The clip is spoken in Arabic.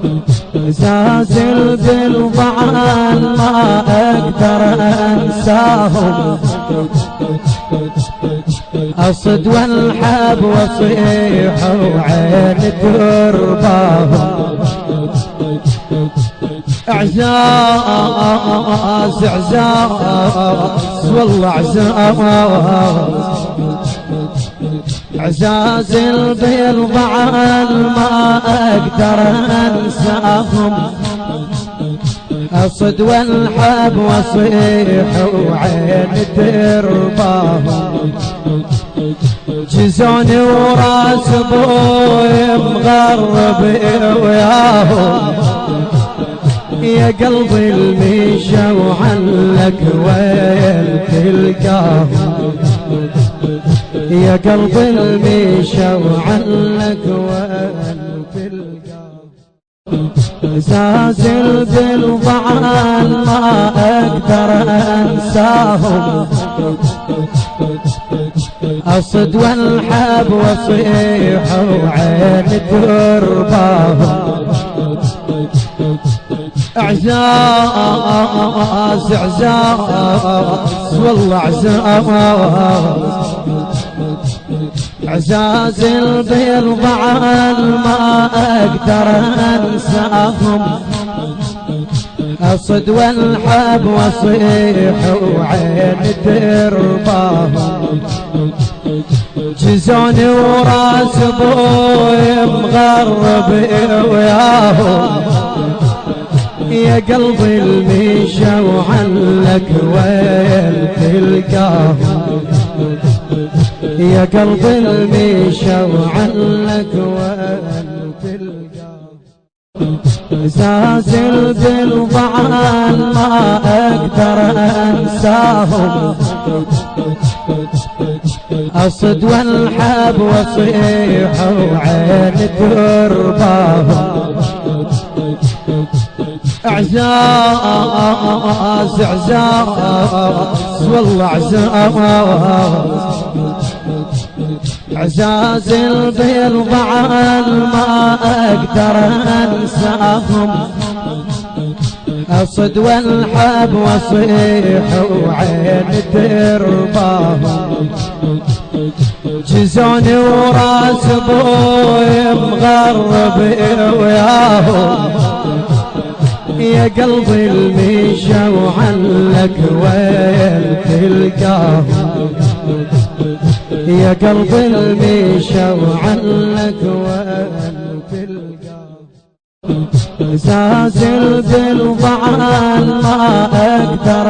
زازل بالضعان ما اقدر انساهم، اصد والحب واصيح وعين ترباهم. اعزاز اعزاز والله اعزاز، عزازل بالضعان ما اقدر انساهم، اصد والحب واصيح وعين ترباهم. جزوني وراس ابوي مغرب وياهم، يا قلبي الميشة وعلك وين تلقاهم، يا قلبي الميشة وعلك وين تلقاهم. زازل بالضعان ما اقدر انساهم، اصد والحب واصيح وعين ترباهم. اعزاز اعزاز والله اعزاز، عزازل بالضعان ما اقدر انساهم، اصد والحب واصيح وعين ترباهم. جزوني وراس ابوي مغرب وياهم، يا قلبي الميشة وعلك وين تلقاهم، يا قلبي الميشة وعلك وين تلقاهم. زازل بالضعان ما اقدر انساهم، اصد والحب واصيح وعين ترباهم. اعزاز اعزاز والله اعزاز، عزازل بالضعان ما اقدر انساهم، اصد والحب واصيح وعين ترباهم. جزوني وراس ابوي مغرب وياهم، يا قلبي الميشة وعلك وين تلقاهم، يا قلبي الميشة وعلك وين تلقاهم. زازل بالضعان ما اقدر